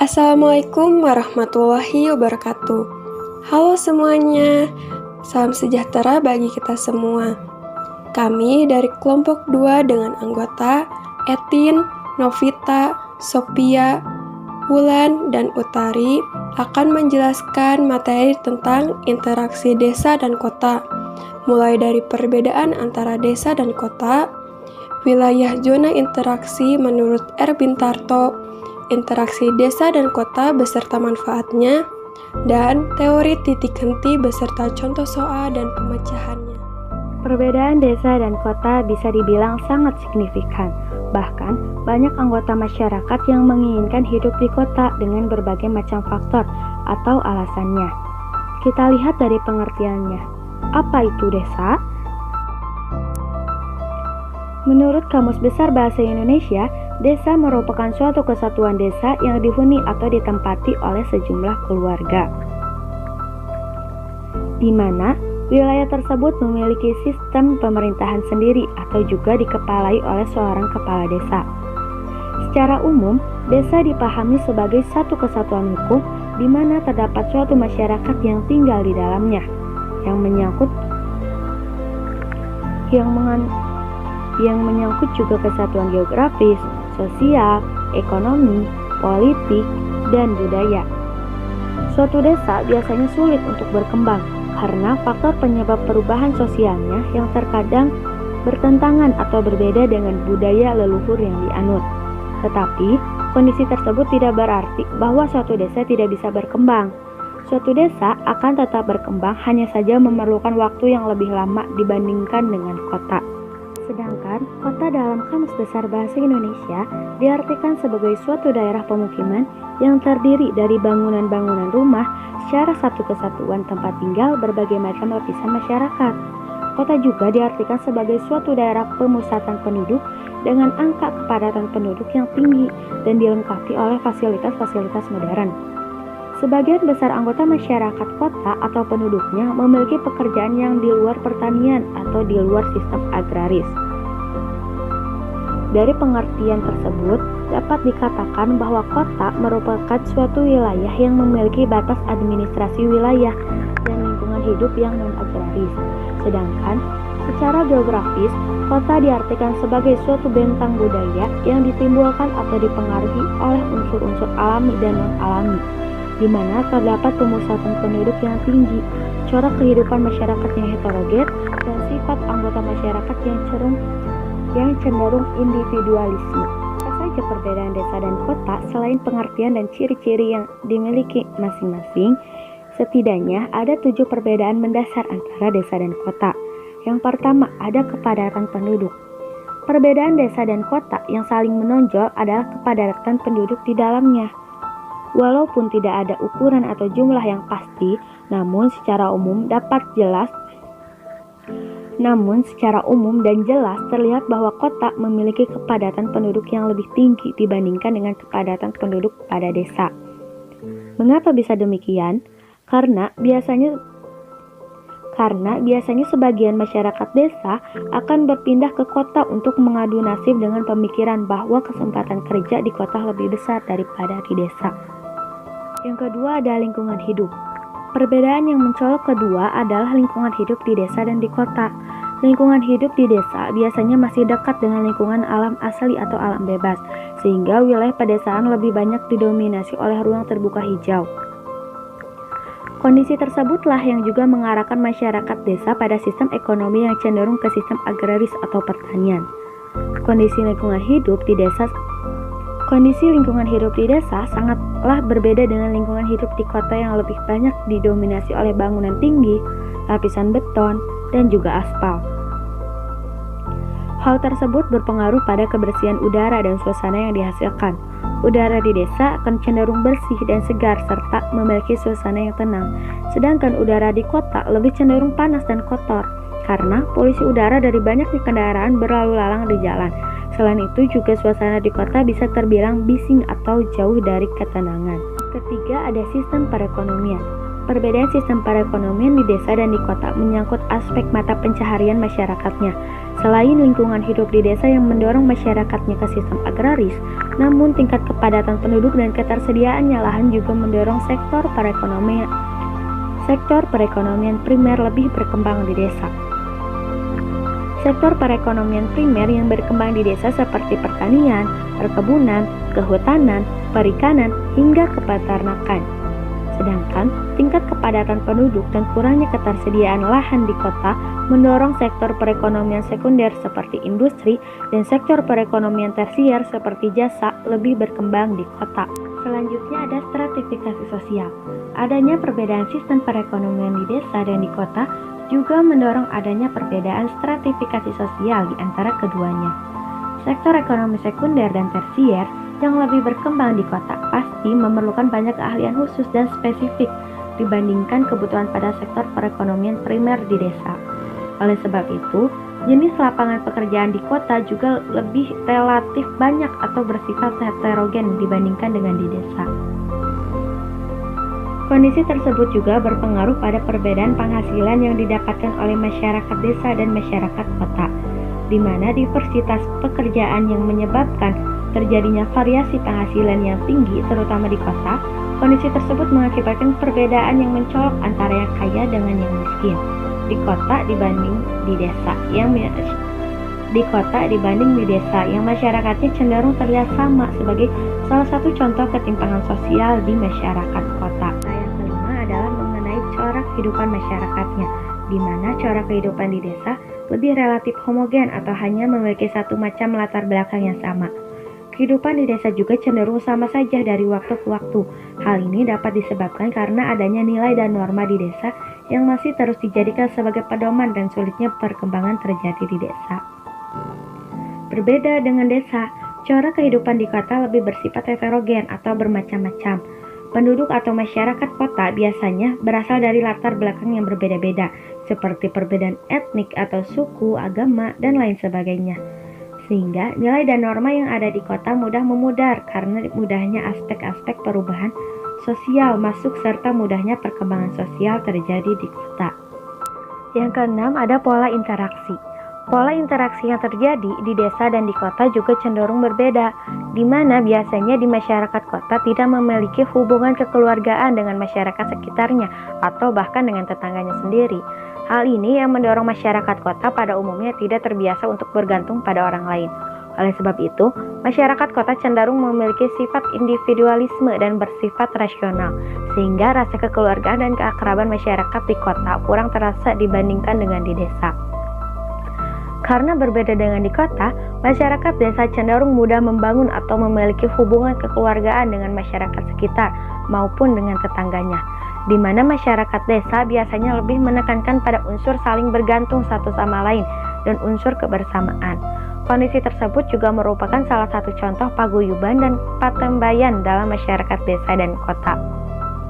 Assalamualaikum warahmatullahi wabarakatuh. Halo semuanya, salam sejahtera bagi kita semua. Kami dari kelompok 2 dengan anggota Etin, Novita, Sophia, Wulan, dan Utari akan menjelaskan materi tentang interaksi desa dan kota, mulai dari perbedaan antara desa dan kota, wilayah zona interaksi menurut Erwin Tarto, interaksi desa dan kota beserta manfaatnya, dan teori titik henti beserta contoh soal dan pemecahannya. Perbedaan desa dan kota bisa dibilang sangat signifikan. Bahkan, banyak anggota masyarakat yang menginginkan hidup di kota dengan berbagai macam faktor atau alasannya. Kita lihat dari pengertiannya. Apa itu desa? Menurut Kamus Besar Bahasa Indonesia, desa merupakan suatu kesatuan desa yang dihuni atau ditempati oleh sejumlah keluarga, di mana wilayah tersebut memiliki sistem pemerintahan sendiri atau juga dikepalai oleh seorang kepala desa. Secara umum, desa dipahami sebagai satu kesatuan hukum di mana terdapat suatu masyarakat yang tinggal di dalamnya, yang menyangkut juga kesatuan geografis, sosial, ekonomi, politik, dan budaya. Suatu desa biasanya sulit untuk berkembang karena faktor penyebab perubahan sosialnya yang terkadang bertentangan atau berbeda dengan budaya leluhur yang dianut. Tetapi, kondisi tersebut tidak berarti bahwa suatu desa tidak bisa berkembang. Suatu desa akan tetap berkembang, hanya saja memerlukan waktu yang lebih lama dibandingkan dengan kota. Sedangkan, kota dalam Kamus Besar Bahasa Indonesia diartikan sebagai suatu daerah pemukiman yang terdiri dari bangunan-bangunan rumah secara satu kesatuan tempat tinggal berbagai macam lapisan masyarakat. Kota juga diartikan sebagai suatu daerah pemusatan penduduk dengan angka kepadatan penduduk yang tinggi dan dilengkapi oleh fasilitas-fasilitas modern. Sebagian besar anggota masyarakat kota atau penduduknya memiliki pekerjaan yang di luar pertanian atau di luar sistem agraris. Dari pengertian tersebut, dapat dikatakan bahwa kota merupakan suatu wilayah yang memiliki batas administrasi wilayah dan lingkungan hidup yang non-agraris. Sedangkan, secara geografis, kota diartikan sebagai suatu bentang budaya yang ditimbulkan atau dipengaruhi oleh unsur-unsur alami dan non-alami, di mana terdapat pemusatan penduduk yang tinggi, corak kehidupan masyarakat yang heterogen, dan sifat anggota masyarakat yang cenderung individualisme. Apa saja perbedaan desa dan kota selain pengertian dan ciri-ciri yang dimiliki masing-masing? Setidaknya ada 7 perbedaan mendasar antara desa dan kota. Yang pertama, ada kepadatan penduduk. Perbedaan desa dan kota yang saling menonjol adalah kepadatan penduduk di dalamnya. Walaupun tidak ada ukuran atau jumlah yang pasti, namun secara umum dan jelas terlihat bahwa kota memiliki kepadatan penduduk yang lebih tinggi dibandingkan dengan kepadatan penduduk pada desa. Mengapa bisa demikian? Karena biasanya sebagian masyarakat desa akan berpindah ke kota untuk mengadu nasib dengan pemikiran bahwa kesempatan kerja di kota lebih besar daripada di desa. Yang kedua ada lingkungan hidup. Perbedaan yang mencolok kedua adalah lingkungan hidup di desa dan di kota. Lingkungan hidup di desa biasanya masih dekat dengan lingkungan alam asli atau alam bebas, sehingga wilayah pedesaan lebih banyak didominasi oleh ruang terbuka hijau. Kondisi tersebutlah yang juga mengarahkan masyarakat desa pada sistem ekonomi yang cenderung ke sistem agraris atau pertanian. Kondisi lingkungan hidup di desa sangatlah berbeda dengan lingkungan hidup di kota yang lebih banyak didominasi oleh bangunan tinggi, lapisan beton, dan juga aspal. Hal tersebut berpengaruh pada kebersihan udara dan suasana yang dihasilkan. Udara di desa akan cenderung bersih dan segar serta memiliki suasana yang tenang, sedangkan udara di kota lebih cenderung panas dan kotor karena polusi udara dari banyaknya kendaraan berlalu lalang di jalan. Selain itu juga suasana di kota bisa terbilang bising atau jauh dari ketenangan. Ketiga ada sistem perekonomian. Perbedaan sistem perekonomian di desa dan di kota menyangkut aspek mata pencaharian masyarakatnya. Selain lingkungan hidup di desa yang mendorong masyarakatnya ke sistem agraris, namun tingkat kepadatan penduduk dan ketersediaannya lahan juga mendorong sektor perekonomian primer lebih berkembang di desa. Sektor perekonomian primer yang berkembang di desa seperti pertanian, perkebunan, kehutanan, perikanan, hingga peternakan. Sedangkan tingkat kepadatan penduduk dan kurangnya ketersediaan lahan di kota mendorong sektor perekonomian sekunder seperti industri dan sektor perekonomian tersier seperti jasa lebih berkembang di kota. Selanjutnya ada stratifikasi sosial. Adanya perbedaan sistem perekonomian di desa dan di kota juga mendorong adanya perbedaan stratifikasi sosial di antara keduanya. Sektor ekonomi sekunder dan tersier yang lebih berkembang di kota pasti memerlukan banyak keahlian khusus dan spesifik dibandingkan kebutuhan pada sektor perekonomian primer di desa. Oleh sebab itu, jenis lapangan pekerjaan di kota juga lebih relatif banyak atau bersifat heterogen dibandingkan dengan di desa. Kondisi tersebut juga berpengaruh pada perbedaan penghasilan yang didapatkan oleh masyarakat desa dan masyarakat kota, di mana diversitas pekerjaan yang menyebabkan terjadinya variasi penghasilan yang tinggi terutama di kota. Kondisi tersebut mengakibatkan perbedaan yang mencolok antara yang kaya dengan yang miskin di kota dibanding di desa yang masyarakatnya cenderung terlihat sama sebagai salah satu contoh ketimpangan sosial di masyarakat kota. Yang kelima adalah mengenai corak kehidupan masyarakatnya, di mana corak kehidupan di desa lebih relatif homogen atau hanya memiliki satu macam latar belakang yang sama. Kehidupan di desa juga cenderung sama saja dari waktu ke waktu. Hal ini dapat disebabkan karena adanya nilai dan norma di desa yang masih terus dijadikan sebagai pedoman dan sulitnya perkembangan terjadi di desa. Berbeda dengan desa, corak kehidupan di kota lebih bersifat heterogen atau bermacam-macam. Penduduk atau masyarakat kota biasanya berasal dari latar belakang yang berbeda-beda, seperti perbedaan etnik atau suku, agama, dan lain sebagainya. Sehingga nilai dan norma yang ada di kota mudah memudar karena mudahnya aspek-aspek perubahan sosial masuk serta mudahnya perkembangan sosial terjadi di kota. Yang keenam ada pola interaksi. Pola interaksi yang terjadi di desa dan di kota juga cenderung berbeda, di mana biasanya di masyarakat kota tidak memiliki hubungan kekeluargaan dengan masyarakat sekitarnya atau bahkan dengan tetangganya sendiri. Hal ini yang mendorong masyarakat kota pada umumnya tidak terbiasa untuk bergantung pada orang lain. Oleh sebab itu, masyarakat kota cenderung memiliki sifat individualisme dan bersifat rasional, sehingga rasa kekeluargaan dan keakraban masyarakat di kota kurang terasa dibandingkan dengan di desa. Karena berbeda dengan di kota, masyarakat desa cenderung mudah membangun atau memiliki hubungan kekeluargaan dengan masyarakat sekitar maupun dengan tetangganya, di mana masyarakat desa biasanya lebih menekankan pada unsur saling bergantung satu sama lain dan unsur kebersamaan. Kondisi tersebut juga merupakan salah satu contoh paguyuban dan patembayan dalam masyarakat desa dan kota.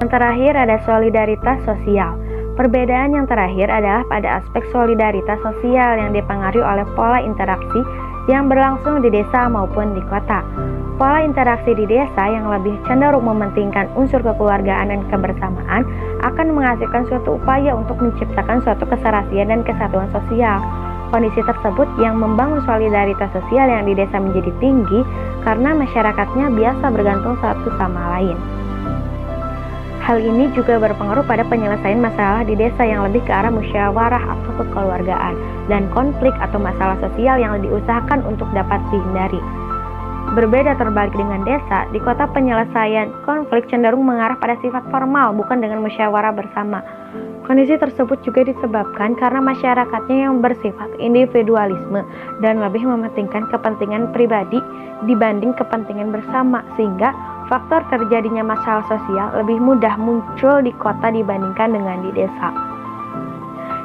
Yang terakhir ada solidaritas sosial. Perbedaan yang terakhir adalah pada aspek solidaritas sosial yang dipengaruhi oleh pola interaksi yang berlangsung di desa maupun di kota. Pola interaksi di desa yang lebih cenderung mementingkan unsur kekeluargaan dan kebersamaan akan menghasilkan suatu upaya untuk menciptakan suatu keserasian dan kesatuan sosial. Kondisi tersebut yang membangun solidaritas sosial yang di desa menjadi tinggi karena masyarakatnya biasa bergantung satu sama lain. Hal ini juga berpengaruh pada penyelesaian masalah di desa yang lebih ke arah musyawarah atau kekeluargaan dan konflik atau masalah sosial yang diusahakan untuk dapat dihindari. Berbeda terbalik dengan desa, di kota penyelesaian konflik cenderung mengarah pada sifat formal bukan dengan musyawarah bersama. Kondisi tersebut juga disebabkan karena masyarakatnya yang bersifat individualisme dan lebih mementingkan kepentingan pribadi dibanding kepentingan bersama, sehingga faktor terjadinya masalah sosial lebih mudah muncul di kota dibandingkan dengan di desa.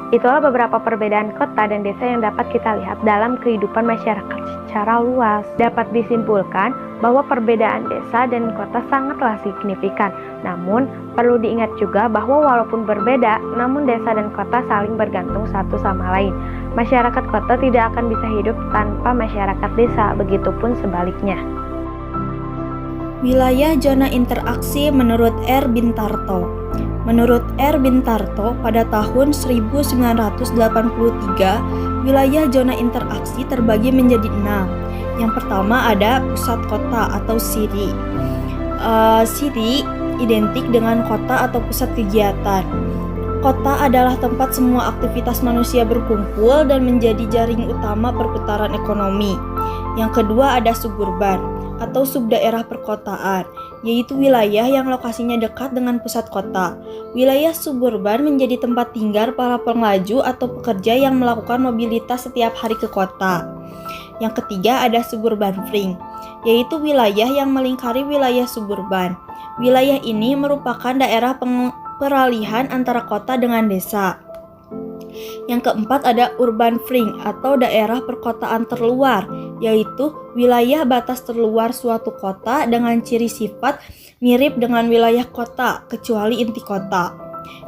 Itulah beberapa perbedaan kota dan desa yang dapat kita lihat dalam kehidupan masyarakat secara luas. Dapat disimpulkan bahwa perbedaan desa dan kota sangatlah signifikan. Namun, perlu diingat juga bahwa walaupun berbeda, namun desa dan kota saling bergantung satu sama lain. Masyarakat kota tidak akan bisa hidup tanpa masyarakat desa, begitupun sebaliknya. Wilayah zona interaksi menurut R. Bintarto. Menurut R. Bintarto, pada tahun 1983, wilayah zona interaksi terbagi menjadi 6. Yang pertama ada pusat kota atau city. City identik dengan kota atau pusat kegiatan. Kota adalah tempat semua aktivitas manusia berkumpul dan menjadi jaring utama perputaran ekonomi. Yang kedua ada suburban atau subdaerah perkotaan, yaitu wilayah yang lokasinya dekat dengan pusat kota. Wilayah suburban menjadi tempat tinggal para penglaju atau pekerja yang melakukan mobilitas setiap hari ke kota. Yang ketiga ada suburban ring, yaitu wilayah yang melingkari wilayah suburban. Wilayah ini merupakan daerah peralihan antara kota dengan desa. Yang keempat ada urban ring atau daerah perkotaan terluar, yaitu wilayah batas terluar suatu kota dengan ciri sifat mirip dengan wilayah kota kecuali inti kota.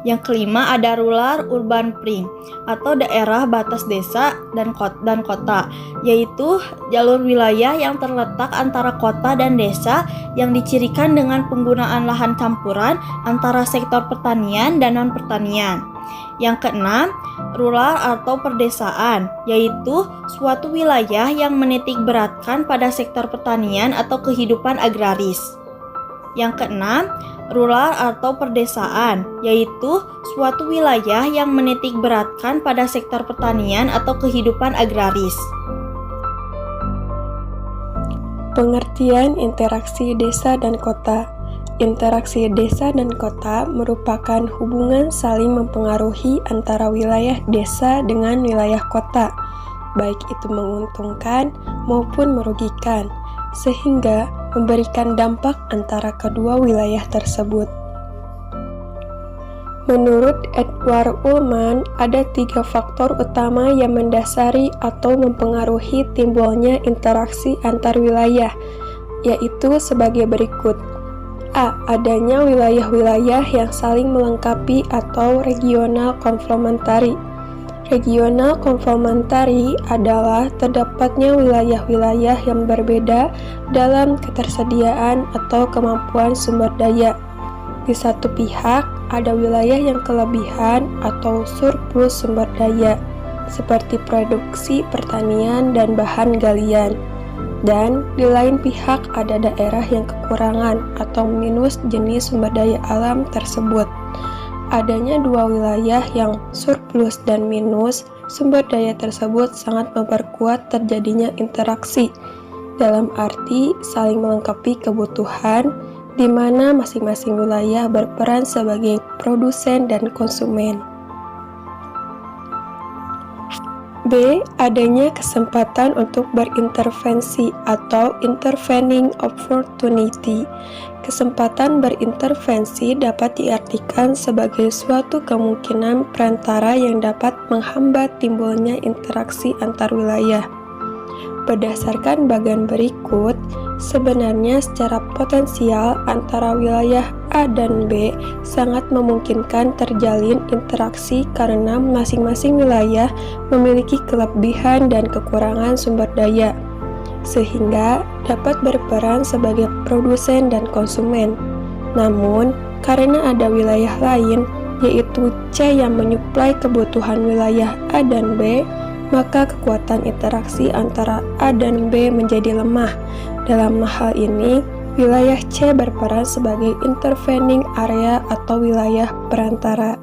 Yang kelima ada rural urban ring atau daerah batas desa dan kota, yaitu jalur wilayah yang terletak antara kota dan desa yang dicirikan dengan penggunaan lahan campuran antara sektor pertanian dan non-pertanian. Yang keenam, rural atau perdesaan, yaitu suatu wilayah yang menitik beratkan pada sektor pertanian atau kehidupan agraris. Yang keenam, rural atau perdesaan, yaitu suatu wilayah yang menitik beratkan pada sektor pertanian atau kehidupan agraris. Pengertian interaksi desa dan kota. Interaksi desa dan kota merupakan hubungan saling mempengaruhi antara wilayah desa dengan wilayah kota, baik itu menguntungkan maupun merugikan, sehingga memberikan dampak antara kedua wilayah tersebut. Menurut Edward Ullman, ada 3 faktor utama yang mendasari atau mempengaruhi timbulnya interaksi antar wilayah, yaitu sebagai berikut. A. Adanya wilayah-wilayah yang saling melengkapi atau regional komplementari. Regional komplementari adalah terdapatnya wilayah-wilayah yang berbeda dalam ketersediaan atau kemampuan sumber daya. Di satu pihak, ada wilayah yang kelebihan atau surplus sumber daya, seperti produksi pertanian dan bahan galian. Dan di lain pihak ada daerah yang kekurangan atau minus jenis sumber daya alam tersebut. Adanya 2 wilayah yang surplus dan minus sumber daya tersebut sangat memperkuat terjadinya interaksi, dalam arti saling melengkapi kebutuhan, di mana masing-masing wilayah berperan sebagai produsen dan konsumen. B. Adanya kesempatan untuk berintervensi atau intervening opportunity. Kesempatan berintervensi dapat diartikan sebagai suatu kemungkinan perantara yang dapat menghambat timbulnya interaksi antar wilayah. Berdasarkan bagian berikut, sebenarnya secara potensial antara wilayah A dan B sangat memungkinkan terjalin interaksi karena masing-masing wilayah memiliki kelebihan dan kekurangan sumber daya, sehingga dapat berperan sebagai produsen dan konsumen. Namun, karena ada wilayah lain, yaitu C yang menyuplai kebutuhan wilayah A dan B, maka kekuatan interaksi antara A dan B menjadi lemah. Dalam hal ini, wilayah C berperan sebagai intervening area atau wilayah perantara.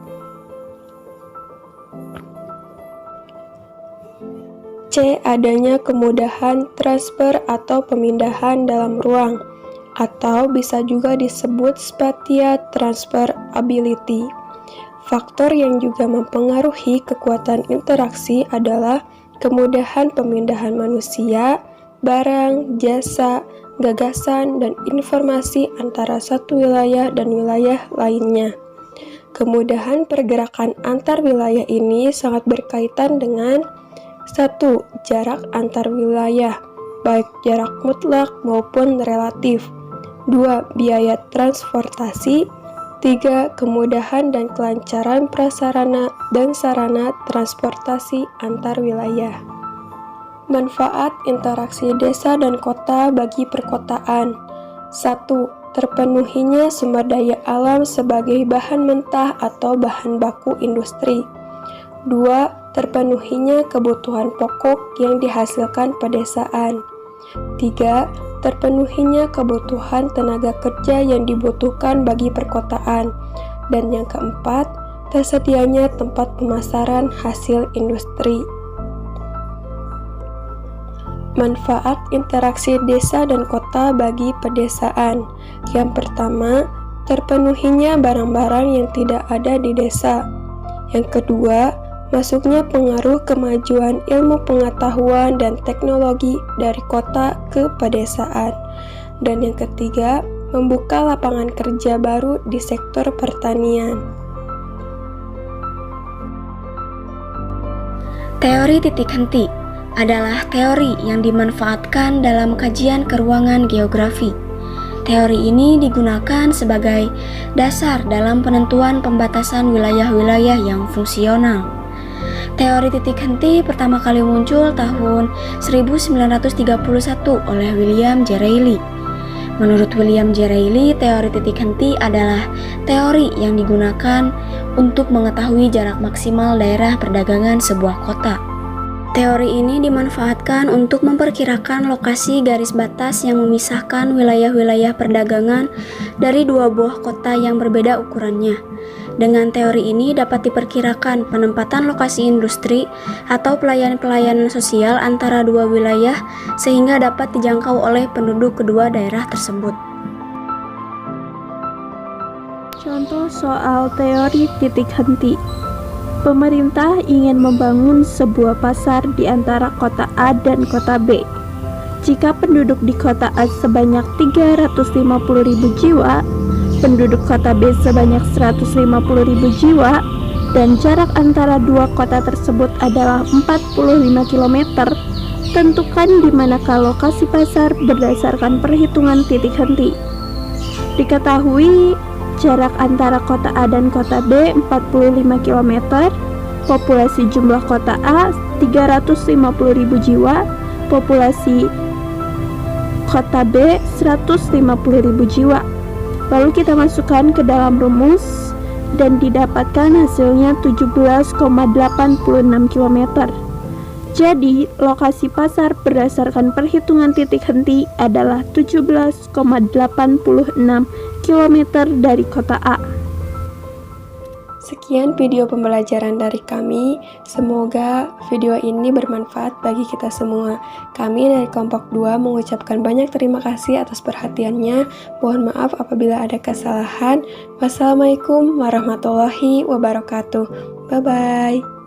C. Adanya kemudahan transfer atau pemindahan dalam ruang, atau bisa juga disebut spatial transfer ability. Faktor yang juga mempengaruhi kekuatan interaksi adalah kemudahan pemindahan manusia, barang, jasa, gagasan, dan informasi antara satu wilayah dan wilayah lainnya. Kemudahan pergerakan antar wilayah ini sangat berkaitan dengan 1. Jarak antar wilayah, baik jarak mutlak maupun relatif. 2. Biaya transportasi. 3. Kemudahan dan kelancaran prasarana dan sarana transportasi antar wilayah. Manfaat interaksi desa dan kota bagi perkotaan. 1. terpenuhinya sumber daya alam sebagai bahan mentah atau bahan baku industri. 2. Terpenuhinya kebutuhan pokok yang dihasilkan pedesaan. 3. Terpenuhinya kebutuhan tenaga kerja yang dibutuhkan bagi perkotaan. Dan yang keempat, tersedianya tempat pemasaran hasil industri. Manfaat interaksi desa dan kota bagi pedesaan. Yang pertama, terpenuhinya barang-barang yang tidak ada di desa. Yang kedua, masuknya pengaruh kemajuan ilmu pengetahuan dan teknologi dari kota ke pedesaan. Dan yang ketiga, membuka lapangan kerja baru di sektor pertanian. Teori titik henti adalah teori yang dimanfaatkan dalam kajian keruangan geografi. Teori ini digunakan sebagai dasar dalam penentuan pembatasan wilayah-wilayah yang fungsional. Teori titik henti pertama kali muncul tahun 1931 oleh William J. Reilly. Menurut William J. Reilly, teori titik henti adalah teori yang digunakan untuk mengetahui jarak maksimal daerah perdagangan sebuah kota. Teori ini dimanfaatkan untuk memperkirakan lokasi garis batas yang memisahkan wilayah-wilayah perdagangan dari dua buah kota yang berbeda ukurannya. Dengan teori ini dapat diperkirakan penempatan lokasi industri atau pelayanan-pelayanan sosial antara dua wilayah sehingga dapat dijangkau oleh penduduk kedua daerah tersebut. Contoh soal teori titik henti. Pemerintah ingin membangun sebuah pasar di antara kota A dan kota B. Jika penduduk di kota A sebanyak 350.000 jiwa, penduduk kota B sebanyak 150.000 jiwa, dan jarak antara dua kota tersebut adalah 45 km, tentukan di manakah lokasi pasar berdasarkan perhitungan titik henti. Diketahui jarak antara kota A dan kota B 45 km, populasi jumlah kota A 350.000 jiwa, populasi kota B 150.000 jiwa. Lalu kita masukkan ke dalam rumus dan didapatkan hasilnya 17,86 km. Jadi, lokasi pasar berdasarkan perhitungan titik henti adalah 17,86 km dari kota A. Sekian video pembelajaran dari kami. Semoga video ini bermanfaat bagi kita semua. Kami dari kelompok 2 mengucapkan banyak terima kasih atas perhatiannya. Mohon maaf apabila ada kesalahan. Wassalamualaikum warahmatullahi wabarakatuh. Bye-bye.